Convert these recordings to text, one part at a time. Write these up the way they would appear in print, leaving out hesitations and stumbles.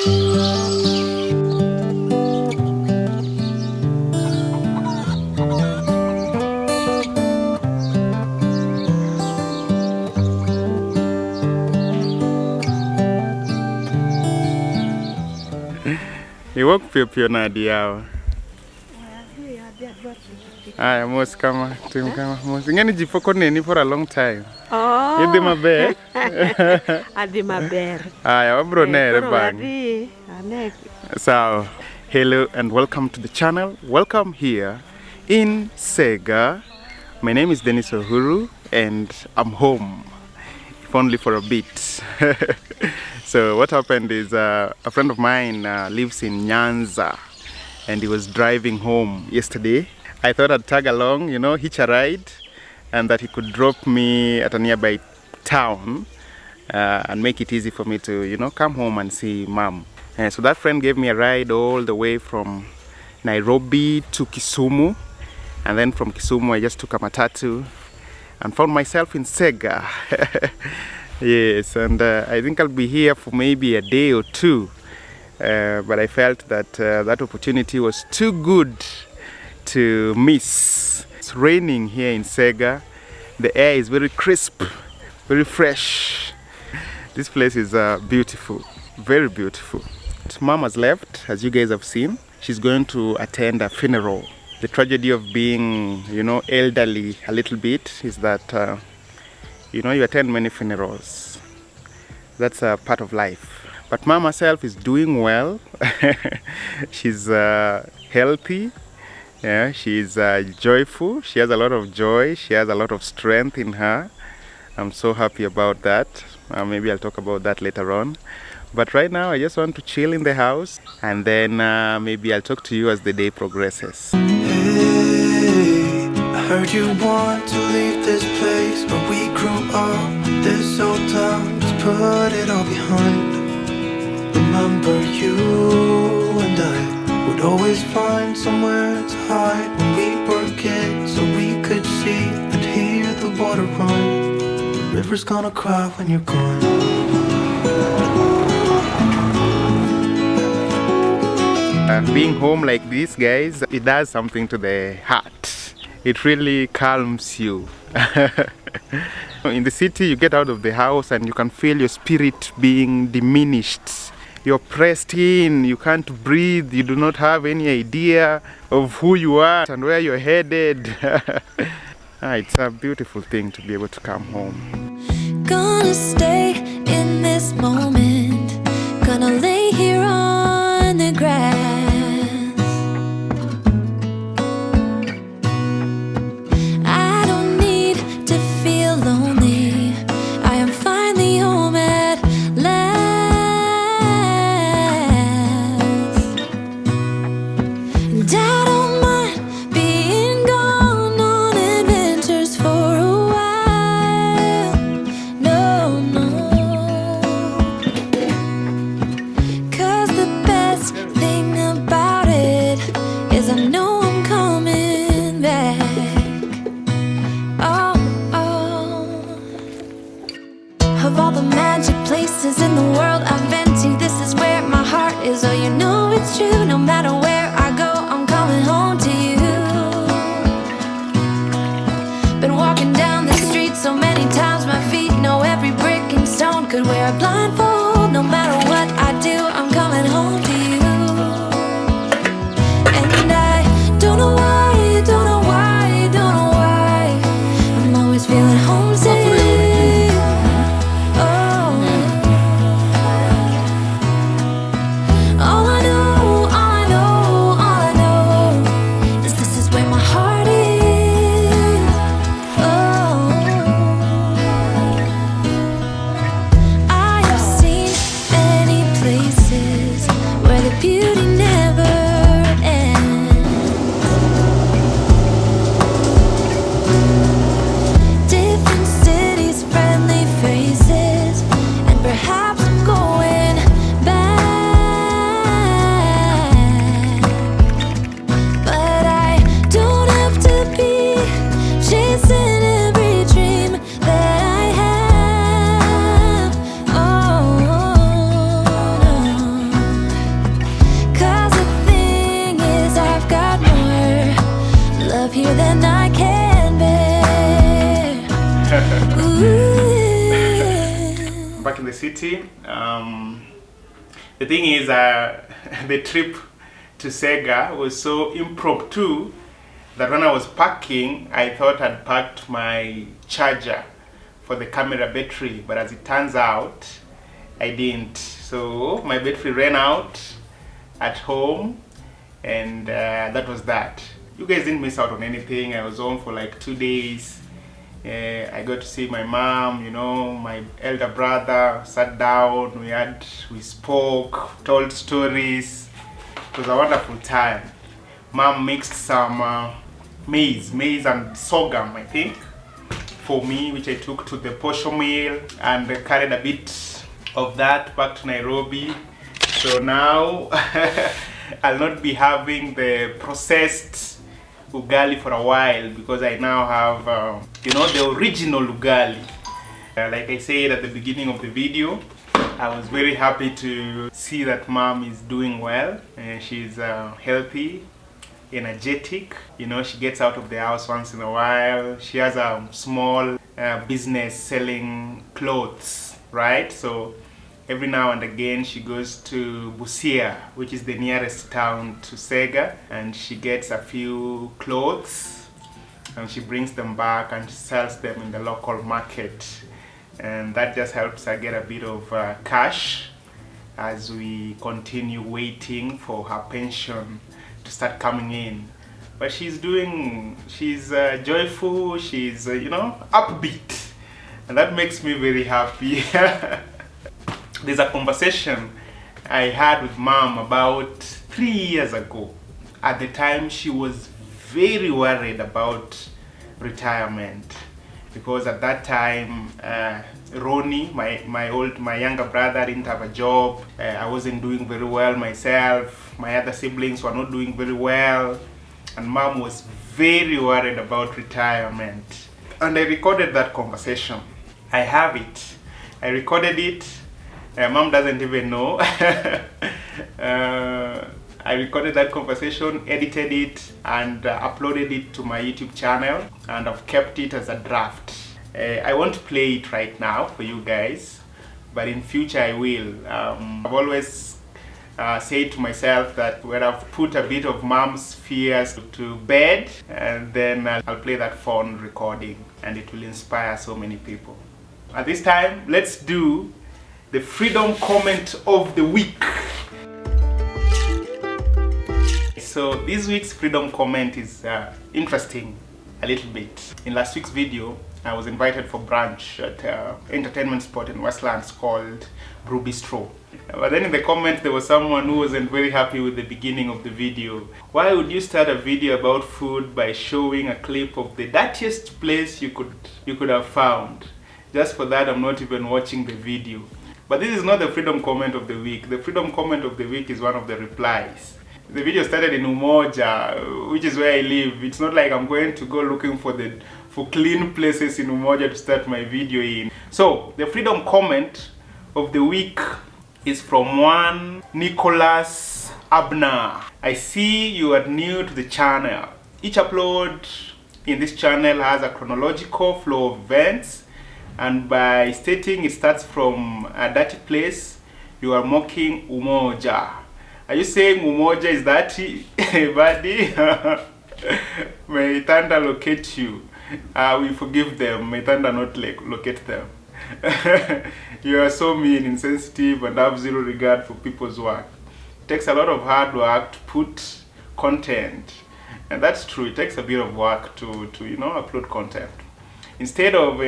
You walk pio na diao. Aya mos kama tim kama mos. Ngani jipoko neni for a long time. Oh. Idi maber. Adi maber. Aya wabro nere bang. So, hello and welcome to the channel. Welcome here in Sega. My name is Dennis Uhuru and I'm home, if only for a bit. So what happened is a friend of mine lives in Nyanza and he was driving home yesterday. I thought I'd tag along, you know, hitch a ride, and that he could drop me at a nearby town and make it easy for me to, you know, come home and see mom. And so that friend gave me a ride all the way from Nairobi to Kisumu, and then from Kisumu I just took a matatu and found myself in Sega. Yes, and I think I'll be here for maybe a day or two, but I felt that that opportunity was too good to miss. It's raining here in Sega. The air is very crisp, very fresh. This place is beautiful, very beautiful. Mom has left, as you guys have seen. She's going to attend a funeral. The tragedy of being, you know, elderly a little bit is that you know, you attend many funerals. That's a part of life. But mom herself is doing well. She's healthy. Yeah, she's joyful. She has a lot of joy. She has a lot of strength in her. I'm so happy about that. Maybe I'll talk about that later on. But right now, I just want to chill in the house. And then maybe I'll talk to you as the day progresses. Hey, I heard you want to leave this place where we grew up. This old town, just put it all behind. Remember you and I would always find somewhere to hide when we were kids, so we could see and hear the water run. The river's gonna cry when you're gone. Being home like this, guys, it does something to the heart. It really calms you. In the city, you get out of the house and you can feel your spirit being diminished. You're pressed in, you can't breathe, you do not have any idea of who you are and where you're headed. It's a beautiful thing to be able to come home. Gonna stay in this moment, gonna lay here on the grass. I don't need to feel lonely, I am finally home at last. And I don't mind being gone on adventures for a while. No, no. 'Cause the best thing about it is I know I'm coming back. Oh, oh. Of all the magic places in the world I've been to, this is where my heart is. Oh, you know it's true. No matter where I go, I'm coming home to you. Been walking down the street so many times, my feet know every brick and stone. Could wear a blindfold. No matter what I do, I'm coming home to you. And I don't know why, don't know why, don't know why, I'm always feeling homesick. Oh, back in the city. The thing is, the trip to Sega was so impromptu that when I was packing, I thought I'd packed my charger for the camera battery, but as it turns out, I didn't. So my battery ran out at home, and that was that. You guys didn't miss out on anything. I was home for like 2 days. I got to see my mom, you know, my elder brother, sat down, we spoke, told stories. It was a wonderful time. Mom mixed some maize and sorghum, I think, for me, which I took to the posho mill and carried a bit of that back to Nairobi. So now I'll not be having the processed ugali for a while, because I now have, you know, the original ugali. Like I said at the beginning of the video, I was very happy to see that mom is doing well. She's healthy, energetic. You know, she gets out of the house once in a while. She has a small business selling clothes, right? So every now and again she goes to Busia, which is the nearest town to Sega, and she gets a few clothes and she brings them back and sells them in the local market, and that just helps her get a bit of cash as we continue waiting for her pension to start coming in. But she's joyful, she's you know, upbeat, and that makes me very happy. There's a conversation I had with mom about 3 years ago. At the time, she was very worried about retirement, because at that time, Ronnie, my younger brother, didn't have a job. I wasn't doing very well myself. My other siblings were not doing very well, and mom was very worried about retirement. And I recorded that conversation. I have it. I recorded it. Mom doesn't even know. I recorded that conversation, edited it, and uploaded it to my YouTube channel, and I've kept it as a draft. I won't play it right now for you guys, but in future I will. I've always said to myself that when I've put a bit of mom's fears to bed, and then I'll play that phone recording, and it will inspire so many people. At this time, let's do the freedom comment of the week. So this week's freedom comment is interesting a little bit. In last week's video, I was invited for brunch at an entertainment spot in Westlands called Brew Bistro. But then in the comment, there was someone who wasn't very happy with the beginning of the video. Why would you start a video about food by showing a clip of the dirtiest place you could have found? Just for that, I'm not even watching the video. But this is not the freedom comment of the week. The freedom comment of the week is one of the replies. The video started in Umoja, which is where I live. It's not like I'm going to go looking for clean places in Umoja to start my video in. So the freedom comment of the week is from one Nicholas Abner. I see you are new to the channel. Each upload in this channel has a chronological flow of events, and by stating it starts from a dirty place, you are mocking Umoja. Are you saying Umoja is dirty, buddy? May thunder locate you. We forgive them. May thunder not locate them. You are so mean, insensitive, and have zero regard for people's work. It takes a lot of hard work to put content, and that's true. It takes a bit of work to you know, upload content. Instead of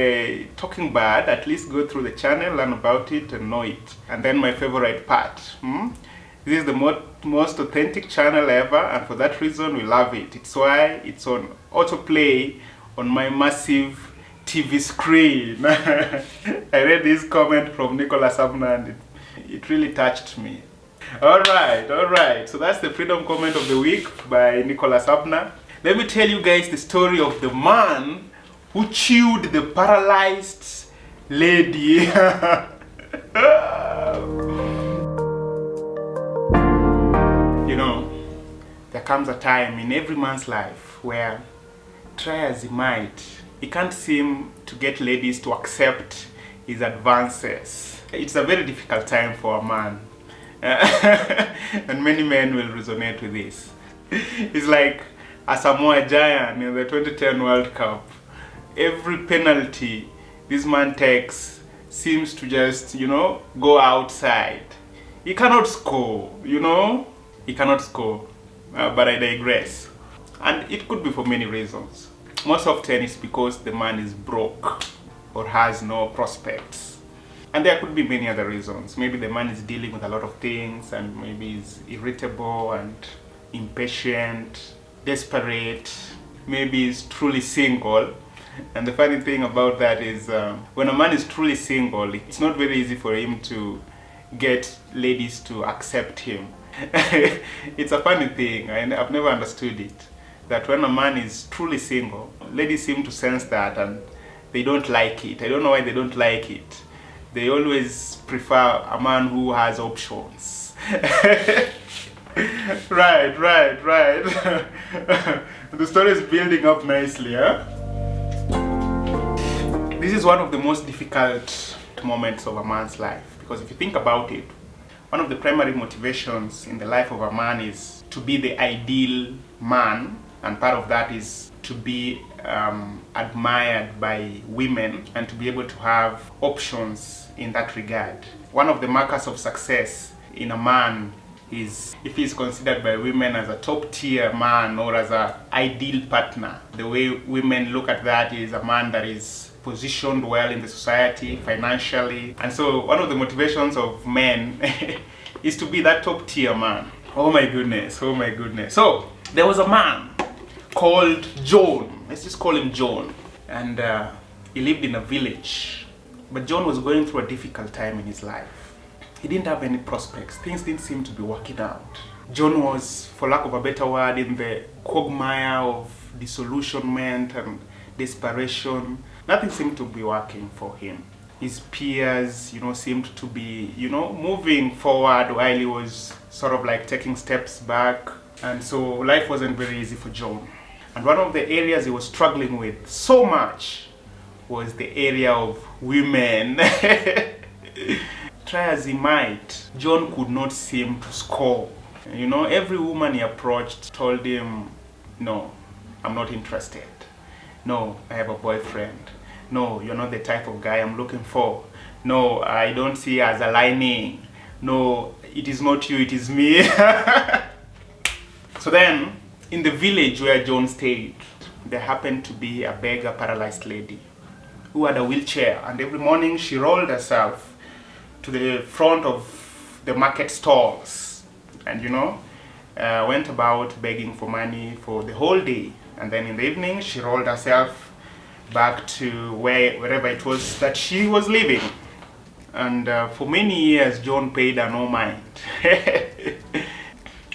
talking bad, at least go through the channel, learn about it, and know it. And then my favorite part. This is the most authentic channel ever, and for that reason we love it. It's why it's on autoplay on my massive TV screen. I read this comment from Nicholas Abner, and it really touched me. Alright. So that's the freedom comment of the week by Nicholas Abner. Let me tell you guys the story of the man who chewed the paralyzed lady. You know, there comes a time in every man's life where, try as he might, he can't seem to get ladies to accept his advances. It's a very difficult time for a man. And many men will resonate with this. It's like a Samoa Giant in the 2010 World Cup. Every penalty this man takes seems to just, go outside. He cannot score, He cannot score. But I digress. And it could be for many reasons. Most often it's because the man is broke or has no prospects. And there could be many other reasons. Maybe the man is dealing with a lot of things and maybe he's irritable and impatient, desperate. Maybe he's truly single. And the funny thing about that is when a man is truly single, it's not very easy for him to get ladies to accept him. It's a funny thing, and I've never understood it. That when a man is truly single, ladies seem to sense that and they don't like it. I don't know why they don't like it. They always prefer a man who has options. Right. The story is building up nicely, huh? This is one of the most difficult moments of a man's life, because if you think about it, one of the primary motivations in the life of a man is to be the ideal man, and part of that is to be admired by women and to be able to have options in that regard. One of the markers of success in a man is if he's considered by women as a top tier man or as an ideal partner. The way women look at that is a man that is positioned well in the society financially. And so one of the motivations of men is to be that top tier man. Oh my goodness. So there was a man called John. Let's just call him John. And he lived in a village. But John was going through a difficult time in his life. He didn't have any prospects. Things didn't seem to be working out. John was, for lack of a better word, in the quagmire of disillusionment and desperation. Nothing seemed to be working for him. His peers, seemed to be, moving forward while he was sort of like taking steps back. And so life wasn't very easy for John. And one of the areas he was struggling with so much was the area of women. Try as he might, John could not seem to score. Every woman he approached told him, no, I'm not interested. No, I have a boyfriend. No, you're not the type of guy I'm looking for. No, I don't see as aligning. No, it is not you, it is me. So then, in the village where John stayed, there happened to be a beggar paralyzed lady who had a wheelchair, and every morning she rolled herself to the front of the market stalls and went about begging for money for the whole day. And then in the evening she rolled herself back to wherever it was that she was living. And for many years John paid her no mind.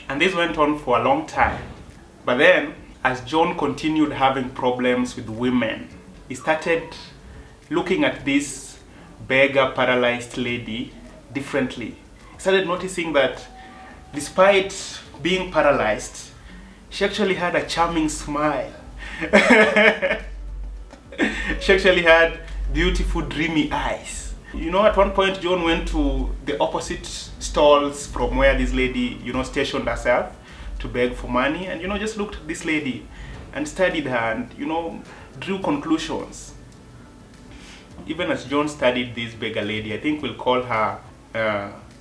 And this went on for a long time. But then as John continued having problems with women, he started looking at this beggar paralyzed lady differently. He started noticing that despite being paralyzed, she actually had a charming smile. She actually had beautiful dreamy eyes. At one point John went to the opposite stalls from where this lady, stationed herself to beg for money, and just looked at this lady and studied her and drew conclusions. Even as John studied this beggar lady, I think we'll call her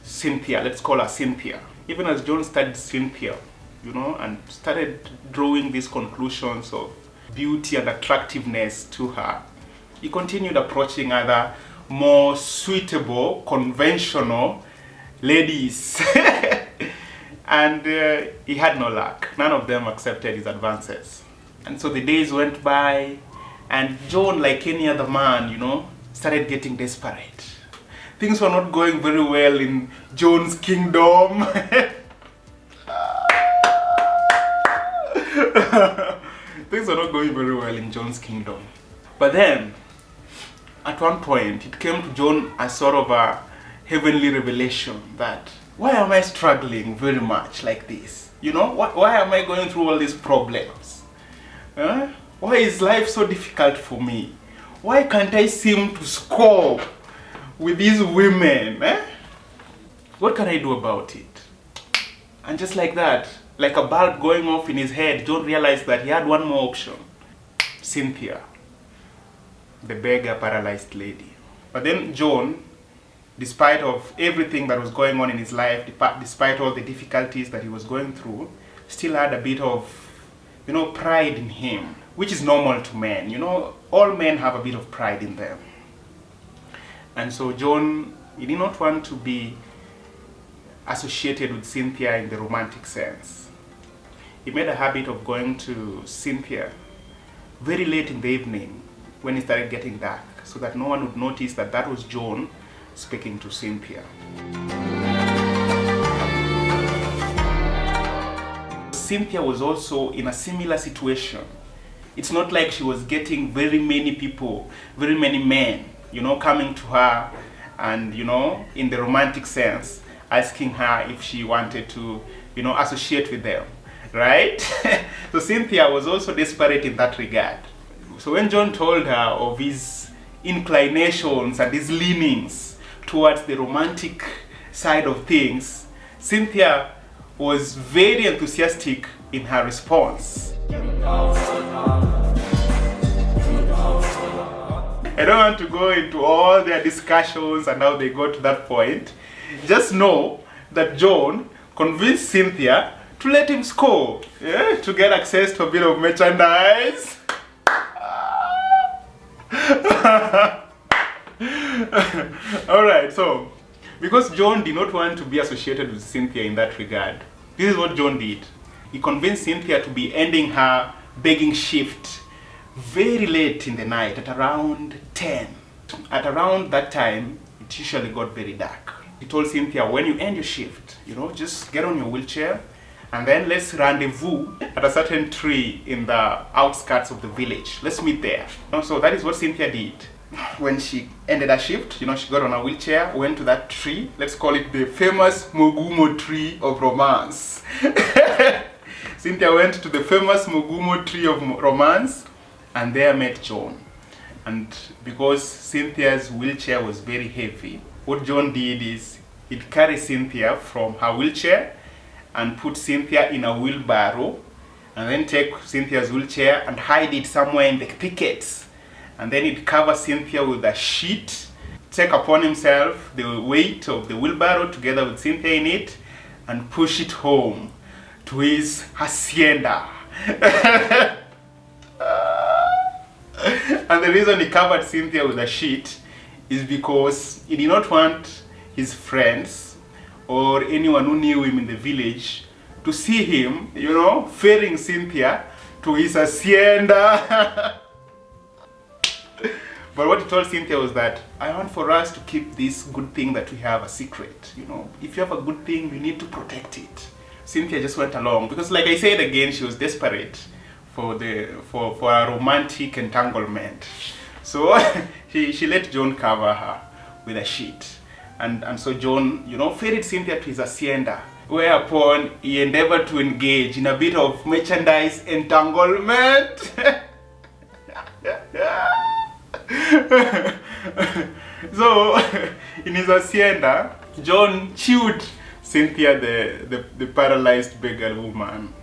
Cynthia. Let's call her Cynthia. Even as John studied Cynthia, and started drawing these conclusions of beauty and attractiveness to her, he continued approaching other more suitable, conventional ladies. And he had no luck. None of them accepted his advances. And so the days went by, and John, like any other man, started getting desperate. Things were not going very well in John's kingdom. Things were not going very well in John's kingdom. But then, at one point, it came to John as sort of a heavenly revelation that, why am I struggling very much like this? Why am I going through all these problems? Why is life so difficult for me? Why can't I seem to score with these women, eh? What can I do about it? And just like that, like a bulb going off in his head, John realized that he had one more option. Cynthia, the beggar paralyzed lady. But then John, despite of everything that was going on in his life, despite all the difficulties that he was going through, still had a bit of, pride in him, which is normal to men. All men have a bit of pride in them. And so John, he did not want to be associated with Cynthia in the romantic sense. He made a habit of going to Cynthia very late in the evening when it started getting dark, so that no one would notice that that was John speaking to Cynthia. Cynthia was also in a similar situation. It's not like she was getting very many people, very many men, coming to her and, in the romantic sense, asking her if she wanted to, associate with them, right? So Cynthia was also desperate in that regard. So when John told her of his inclinations and his leanings towards the romantic side of things, Cynthia was very enthusiastic in her response. I don't want to go into all their discussions and how they got to that point. Just know that John convinced Cynthia to let him score, to get access to a bit of merchandise. Alright, so because John did not want to be associated with Cynthia in that regard, this is what John did. He convinced Cynthia to be ending her begging shift very late in the night, at around 10. At around that time, it usually got very dark. He told Cynthia, when you end your shift, just get on your wheelchair and then let's rendezvous at a certain tree in the outskirts of the village. Let's meet there. So that is what Cynthia did. When she ended her shift, she got on a wheelchair, went to that tree. Let's call it the famous Mugumo tree of romance. Cynthia went to the famous Mugumo tree of romance and there met John. And because Cynthia's wheelchair was very heavy, what John did is he'd carry Cynthia from her wheelchair and put Cynthia in a wheelbarrow, and then take Cynthia's wheelchair and hide it somewhere in the thickets. And then he'd cover Cynthia with a sheet, take upon himself the weight of the wheelbarrow together with Cynthia in it, and push it home to his hacienda. And the reason he covered Cynthia with a sheet is because he did not want his friends or anyone who knew him in the village to see him, ferrying Cynthia to his hacienda. But what he told Cynthia was that, I want for us to keep this good thing that we have a secret. If you have a good thing, you need to protect it. Cynthia just went along because, like I said again, she was desperate for a romantic entanglement. So she let John cover her with a sheet. And so John, ferried Cynthia to his hacienda, whereupon he endeavored to engage in a bit of merchandise entanglement. So, in his hacienda, John chewed Cynthia, the paralyzed beggar woman.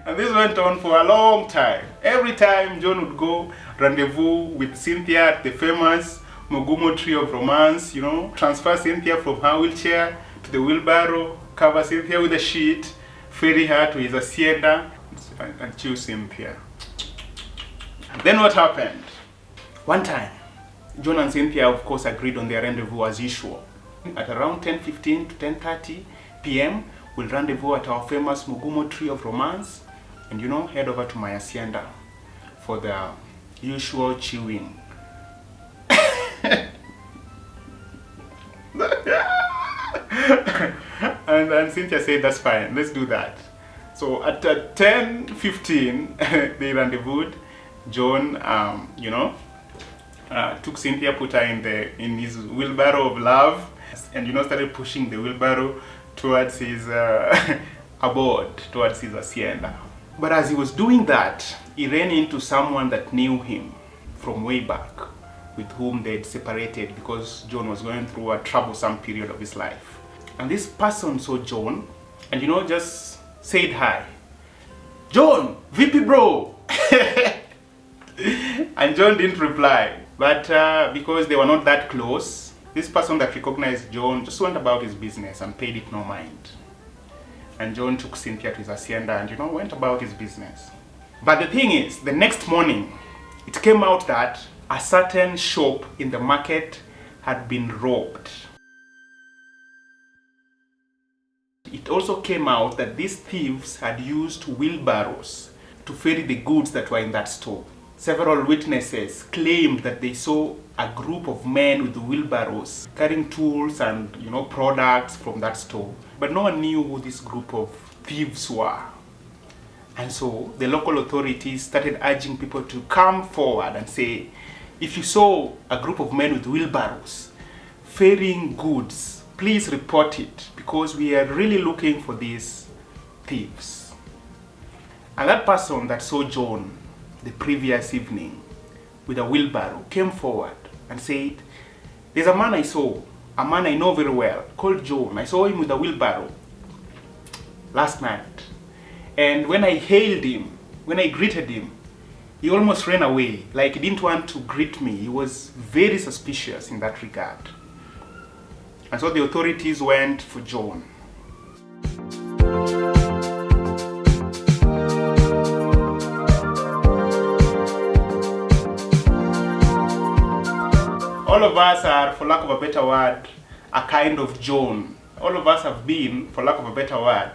And this went on for a long time. Every time John would go rendezvous with Cynthia at the famous Mugumo tree of romance, transfer Cynthia from her wheelchair to the wheelbarrow, cover Cynthia with a sheet, ferry her to his hacienda, and chew Cynthia. Then what happened? One time, John and Cynthia, of course, agreed on their rendezvous as usual. At around 10:15 to 10:30 p.m., we'll rendezvous at our famous Mugumo tree of romance and, head over to my hacienda for the usual chewing. and Cynthia said, that's fine, let's do that. So at 10:15, they rendezvoused. John, took Cynthia, put her in his wheelbarrow of love, and started pushing the wheelbarrow towards his abode, towards his hacienda. But as he was doing that, he ran into someone that knew him from way back. with whom they'd separated because John was going through a troublesome period of his life. And this person saw John and, you know, just said hi. John, VP bro! And John didn't reply. But because they were not that close, this person that recognized John just went about his business and paid it no mind. And John took Cynthia to his hacienda and, you know, went about his business. But the thing is, the next morning, it came out that a certain shop in the market had been robbed. It also came out that these thieves had used wheelbarrows to ferry the goods that were in that store. Several witnesses claimed that they saw a group of men with wheelbarrows carrying tools and, you know, products from that store. But no one knew who this group of thieves were. And so the local authorities started urging people to come forward and say, if you saw a group of men with wheelbarrows ferrying goods, please report it, because we are really looking for these thieves. And that person that saw John the previous evening with a wheelbarrow came forward and said, there's a man I saw, a man I know very well, called John. I saw him with a wheelbarrow last night. And when I hailed him, when I greeted him, he almost ran away, like he didn't want to greet me. He was very suspicious in that regard. And so the authorities went for John. All of us are, for lack of a better word, a kind of John. All of us have been, for lack of a better word,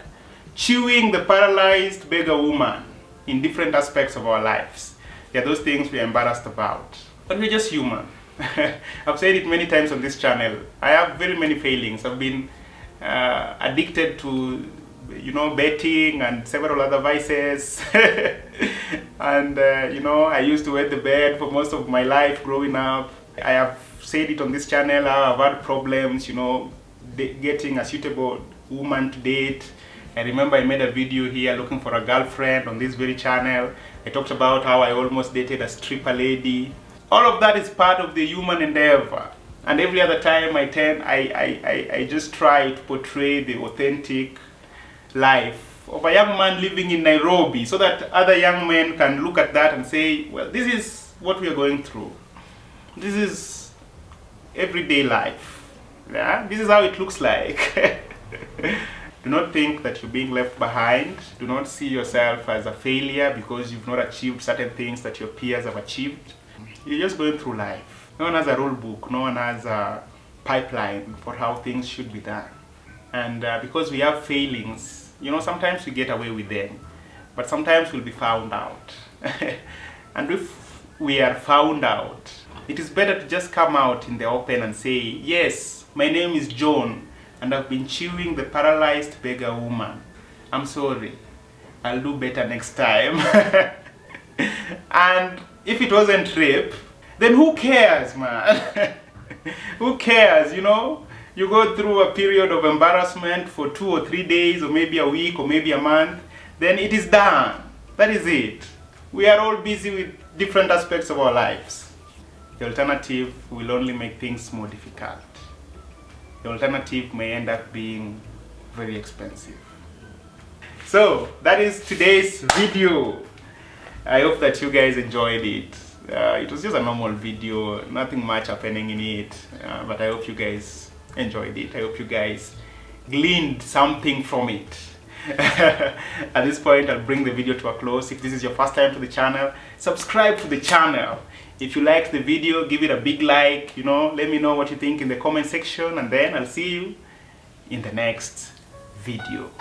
chewing the paralyzed beggar woman in different aspects of our lives. There are those things we are embarrassed about. But we're just human. I've said it many times on this channel. I have very many failings. I've been addicted to, you know, betting and several other vices. And, you know, I used to wet the bed for most of my life growing up. I have said it on this channel. I've had problems, you know, getting a suitable woman to date. I remember I made a video here looking for a girlfriend on this very channel. I talked about how I almost dated a stripper lady. All of that is part of the human endeavor. And every other time I just try to portray the authentic life of a young man living in Nairobi, so that other young men can look at that and say, well, this is what we are going through. This is everyday life. Yeah? This is how it looks like. Do not think that you're being left behind. Do not see yourself as a failure because you've not achieved certain things that your peers have achieved. You're just going through life. No one has a rule book. No one has a pipeline for how things should be done. And because we have failings, you know, sometimes we get away with them. But sometimes we'll be found out. And if we are found out, it is better to just come out in the open and say, yes, my name is John, and I've been chewing the paralyzed beggar woman. I'm sorry. I'll do better next time. And if it wasn't rape, then who cares, man? Who cares, you know? You go through a period of embarrassment for 2 or 3 days, or maybe a week, or maybe a month, then it is done. That is it. We are all busy with different aspects of our lives. The alternative will only make things more difficult. The alternative may end up being very expensive. So that is today's video. I hope that you guys enjoyed it. It was just a normal video, nothing much happening in it, but I hope you guys enjoyed it. I hope you guys gleaned something from it. At this point, I'll bring the video to a close. If this is your first time to the channel, subscribe to the channel. If you liked the video, give it a big like, you know, let me know what you think in the comment section, and then I'll see you in the next video.